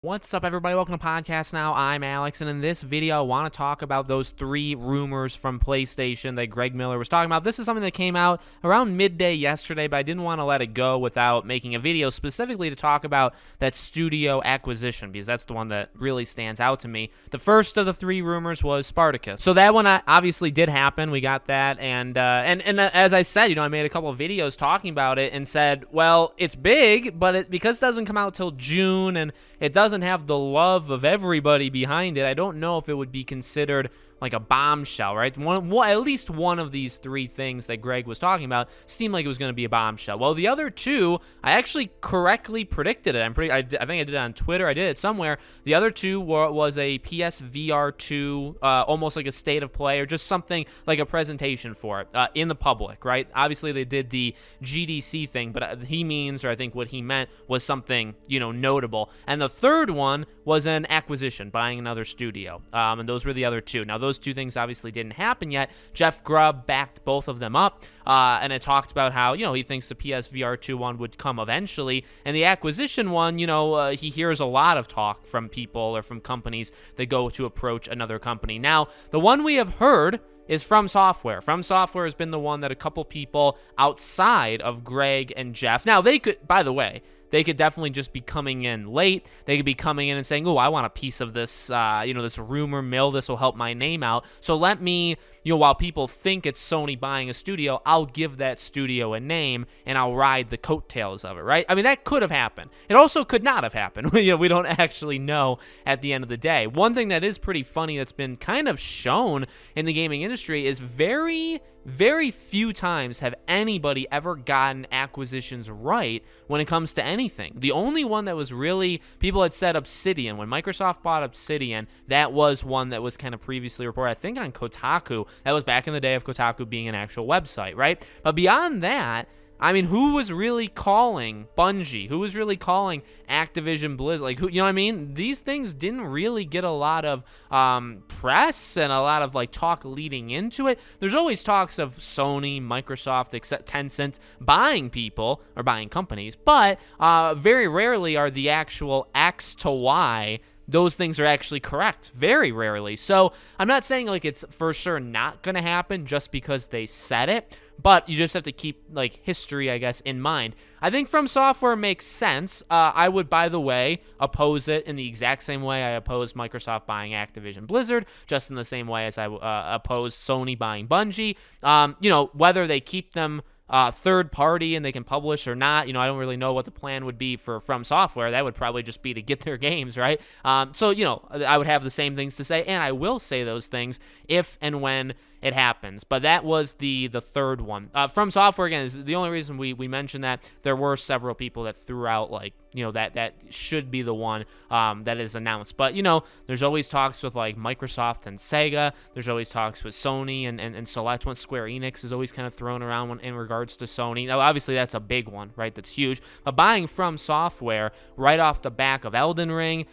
What's up, everybody? Welcome to Podcast Now. I'm Alex, and in this video, I want to talk about those 3 rumors from PlayStation that Greg Miller was talking about. This is something that came out around midday yesterday, but I didn't want to let it go without making a video specifically to talk about that studio acquisition, because that's the one that really stands out to me. The first of the 3 rumors was Spartacus. So that one obviously did happen. We got that, and as I said, I made a couple of videos talking about it and said, well, it's big, but because it doesn't come out till June, and it doesn't have the love of everybody behind it, I don't know if it would be considered like a bombshell, right? At least one of these 3 things that Greg was talking about seemed like it was going to be a bombshell. Well, the other 2, I actually correctly predicted it. I think I did it on Twitter. I did it somewhere. The other 2 was a PSVR 2, almost like a state of play or just something like a presentation for it in the public, right? Obviously, they did the GDC thing, but I think what he meant was something, notable. And the third one was an acquisition, buying another studio. And those were the other 2. Now, those 2 things obviously didn't happen yet. Jeff Grubb backed both of them up, and it talked about how, he thinks the PSVR 2 one would come eventually, and the acquisition one, he hears a lot of talk from people or from companies that go to approach another company. Now, the one we have heard is FromSoftware. FromSoftware has been the one that a couple people outside of Greg and Jeff, now they could, by the way, they could definitely just be coming in late. They could be coming in and saying, oh, I want a piece of this, this rumor mill. This will help my name out. So let me, while people think it's Sony buying a studio, I'll give that studio a name and I'll ride the coattails of it, right? I mean, that could have happened. It also could not have happened. We don't actually know at the end of the day. One thing that is pretty funny that's been kind of shown in the gaming industry is very, very few times have anybody ever gotten acquisitions right when it comes to anything. The only one that was really, people had said Obsidian. When Microsoft bought Obsidian, that was one that was kind of previously reported, I think on Kotaku. That was back in the day of Kotaku being an actual website, right? But beyond that, I mean, who was really calling Bungie? Who was really calling Activision Blizzard? Like, who, you know what I mean? These things didn't really get a lot of press and a lot of talk leading into it. There's always talks of Sony, Microsoft, except Tencent buying people or buying companies, but very rarely are the actual X to Y. Those things are actually correct, very rarely. So I'm not saying it's for sure not going to happen just because they said it, but you just have to keep history, I guess, in mind. I think FromSoftware makes sense. I would, by the way, oppose it in the exact same way I oppose Microsoft buying Activision Blizzard, just in the same way as I oppose Sony buying Bungie. Whether they keep them third party and they can publish or not, I don't really know what the plan would be for FromSoftware. That would probably just be to get their games, right? So I would have the same things to say, and I will say those things if and when it happens. But that was the third one. FromSoftware, again, is the only reason we mentioned that. There were several people that threw out that should be the one that is announced. But there's always talks with Microsoft and Sega. There's always talks with Sony and select one. Square Enix is always kind of thrown around in regards to Sony. Now, obviously, that's a big one, right? That's huge. But buying FromSoftware right off the back of Elden Ring,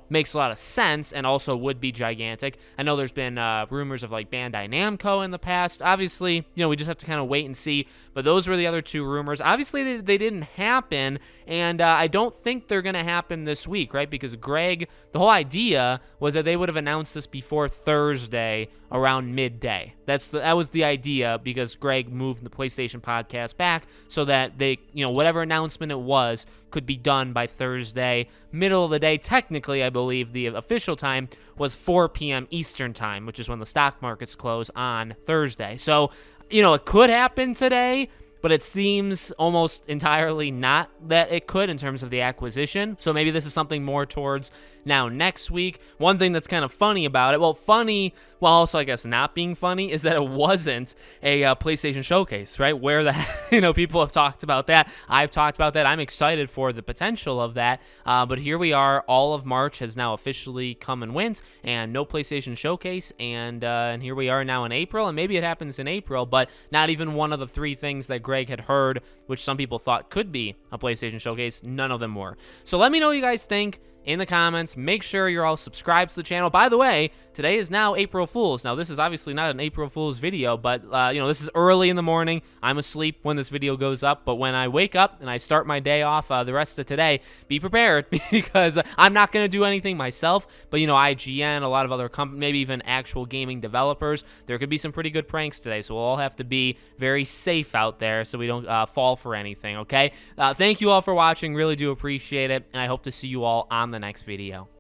makes a lot of sense and also would be gigantic. I know there's been rumors of Bandai Namco in the past. Obviously, we just have to kind of wait and see. But those were the other 2 rumors. Obviously, they didn't happen, and I don't think they're going to happen this week, right? Because Greg, the whole idea was that they would have announced this before Thursday around midday. That was the idea, because Greg moved the PlayStation podcast back so that they, whatever announcement it was could be done by Thursday, middle of the day. Technically, I believe the official time was 4 p.m. Eastern time, which is when the stock markets close on Thursday. So, it could happen today, but it seems almost entirely not that it could in terms of the acquisition. So maybe this is something more towards now next week. One thing that's kind of funny about it, well, funny while also I guess not being funny, is that it wasn't a PlayStation showcase, right? Where the people have talked about that. I've talked about that. I'm excited for the potential of that. But here we are. All of March has now officially come and went, and no PlayStation showcase. And here we are now in April, and maybe it happens in April, but not even one of the 3 things that Greg had heard, which some people thought could be a PlayStation showcase, none of them were. So let me know what you guys think in the comments. Make sure you're all subscribed to the channel. By the way, today is now April Fool's. Now, this is obviously not an April Fool's video, but, this is early in the morning. I'm asleep when this video goes up, but when I wake up and I start my day off the rest of today, be prepared because I'm not going to do anything myself, but, IGN, a lot of other companies, maybe even actual gaming developers, there could be some pretty good pranks today, so we'll all have to be very safe out there so we don't fall for anything, okay? Thank you all for watching. Really do appreciate it, and I hope to see you all on the next video.